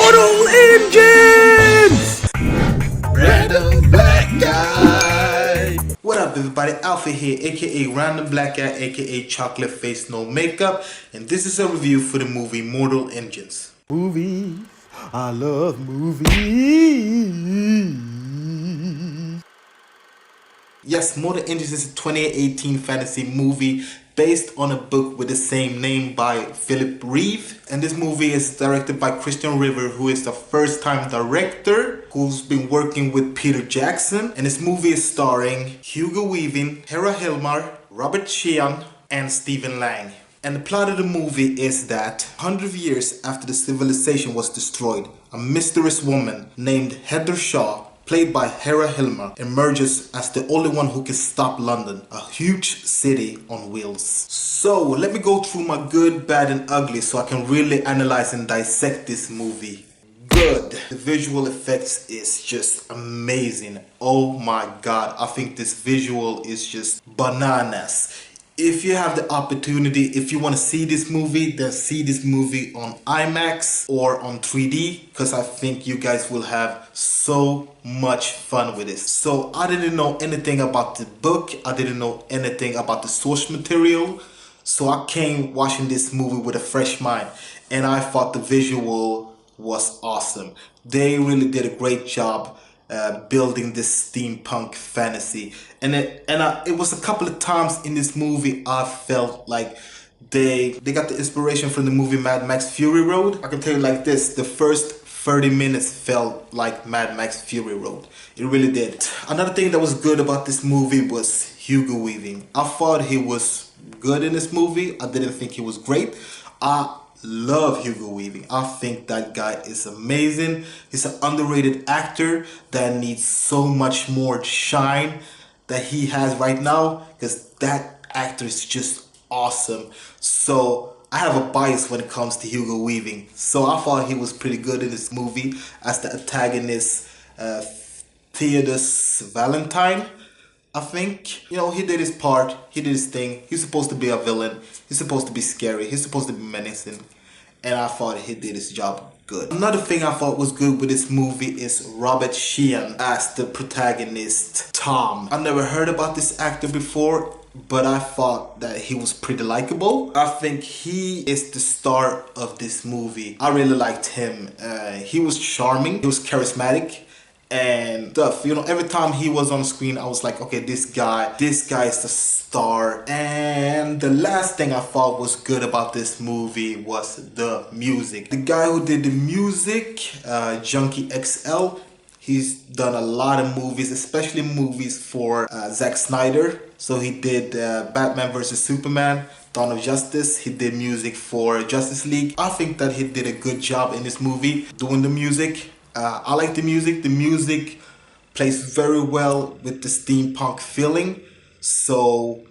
Mortal Engines! Random Black Guy. What up everybody, Alpha here, aka Random Black Guy, aka Chocolate Face No Makeup, and this is a review for the movie Mortal Engines. Movies. I love movies. Yes, Mortal Engines is a 2018 fantasy movie based on a book with the same name by Philip Reeve. And this movie is directed by Christian River, who is the first time director who's been working with Peter Jackson. And this movie is starring Hugo Weaving, Hera Hilmar, Robert Sheehan, and Stephen Lang. And the plot of the movie is that 100 years after the civilization was destroyed, a mysterious woman named Hester Shaw, played by Hera Hilmar, emerges as the only one who can stop London, a huge city on wheels. So let me go through my good, bad and ugly so I can really analyze and dissect this movie. Good. The visual effects is just amazing. Oh my god, I think this visual is just bananas. If you have the opportunity, if you want to see this movie, then see this movie on IMAX or on 3D, because I think you guys will have so much fun with this. So I didn't know anything about the book, I didn't know anything about the source material, so I came watching this movie with a fresh mind, and I thought the visual was awesome. They really did a great job building this steampunk fantasy, and it was a couple of times in this movie I felt like they got the inspiration from the movie Mad Max Fury Road. I can tell you like this, the first 30 minutes felt like Mad Max Fury Road. It really did. Another thing that was good about this movie was Hugo Weaving. I thought he was good in this movie. I didn't think he was great. I love Hugo Weaving. I think that guy is amazing. He's an underrated actor that needs so much more shine that he has right now, because that actor is just awesome. So I have a bias when it comes to Hugo Weaving. So I thought he was pretty good in this movie as the antagonist, Theodus Valentine. I think, you know, he did his part, he did his thing. He's supposed to be a villain, he's supposed to be scary, he's supposed to be menacing, and I thought he did his job good. Another thing I thought was good with this movie is Robert Sheehan as the protagonist, Tom. I never heard about this actor before, but I thought that he was pretty likable. I think he is the star of this movie. I really liked him. He was charming, he was charismatic and stuff. You know, every time he was on screen I was like, okay, this guy is the star. And the last thing I thought was good about this movie was the music. The guy who did the music, Junkie XL, he's done a lot of movies, especially movies for Zack Snyder. So he did Batman vs Superman, Dawn of Justice. He did music for Justice League. I think that he did a good job in this movie doing the music. I like the music. The music plays very well with the steampunk feeling. So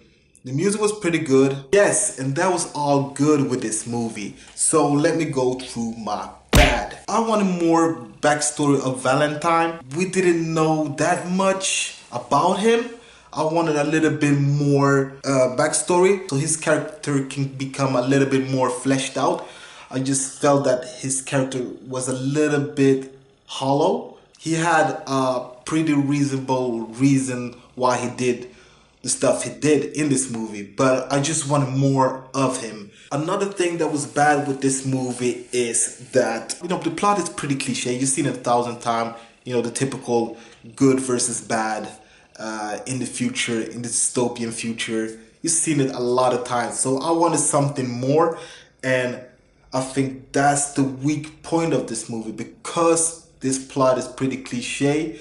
the music was pretty good. Yes, and that was all good with this movie. So let me go through my bad. I wanted more backstory of Valentine. We didn't know that much about him. I wanted a little bit more backstory so his character can become a little bit more fleshed out. I just felt that his character was a little bit hollow. He had a pretty reasonable reason why he did the stuff he did in this movie, but I just wanted more of him. Another thing that was bad with this movie is that, you know, the plot is pretty cliche. You've seen it 1,000 times. You know, the typical good versus bad in the future, in the dystopian future. You've seen it a lot of times. So I wanted something more, and I think that's the weak point of this movie, because this plot is pretty cliche.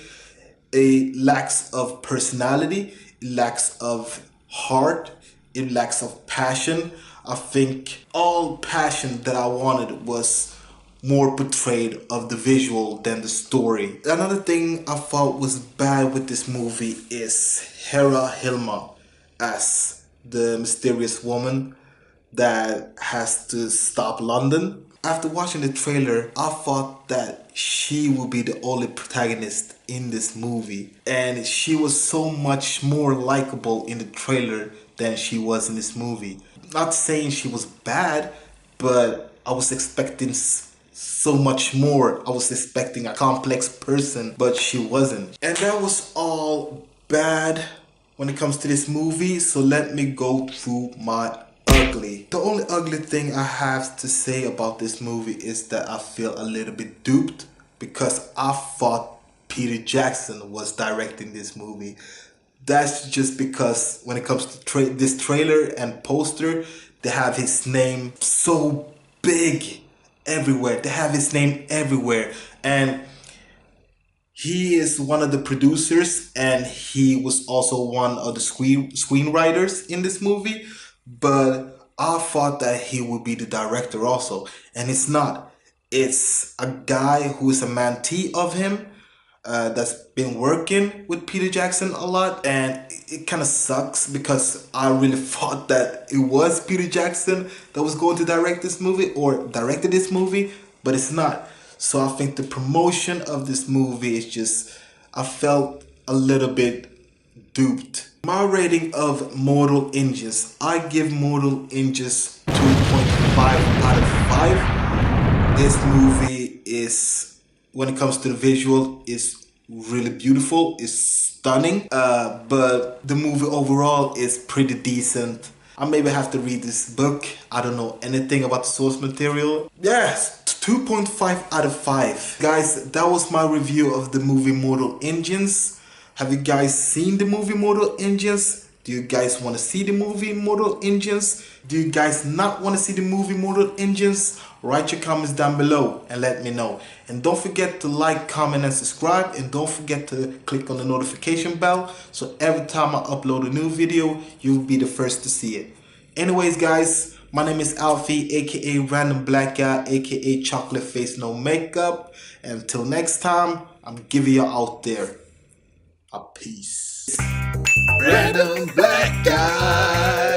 It lacks of personality, it lacks of heart, it lacks of passion. I think all passion that I wanted was more portrayed of the visual than the story. Another thing I thought was bad with this movie is Hera Hilmar as the mysterious woman that has to stop London. After watching the trailer, I thought that she would be the only protagonist in this movie, and she was so much more likable in the trailer than she was in this movie. Not saying she was bad, but I was expecting so much more. I was expecting a complex person, but she wasn't. And that was all bad when it comes to this movie. So let me go through my ugly. The only ugly thing I have to say about this movie is that I feel a little bit duped, because I thought Peter Jackson was directing this movie. That's just because when it comes to this trailer and poster, they have his name so big everywhere. They have his name everywhere. And he is one of the producers, and he was also one of the screenwriters in this movie. But I thought that he would be the director also. And it's not. It's a guy who is a mentee of him, that's been working with Peter Jackson a lot, and it kind of sucks because I really thought that it was Peter Jackson that was going to direct this movie or directed this movie, but it's not. So I think the promotion of this movie is just, I felt a little bit duped. My rating of Mortal Engines, I give Mortal Engines 2.5 out of 5. This movie is, when it comes to the visual, is really beautiful, it's stunning, but the movie overall is pretty decent. I maybe have to read this book. I don't know anything about the source material. Yes, 2.5 out of 5. Guys, that was my review of the movie Mortal Engines. Have you guys seen the movie Mortal Engines? Do you guys want to see the movie Mortal Engines? Do you guys not want to see the movie Mortal Engines? Write your comments down below and let me know. And don't forget to like, comment, and subscribe. And don't forget to click on the notification bell, so every time I upload a new video, you'll be the first to see it. Anyways, guys, my name is Alfie, aka Random Black Guy, aka Chocolate Face No Makeup. And until next time, I'm giving you out there a peace. Random black guy.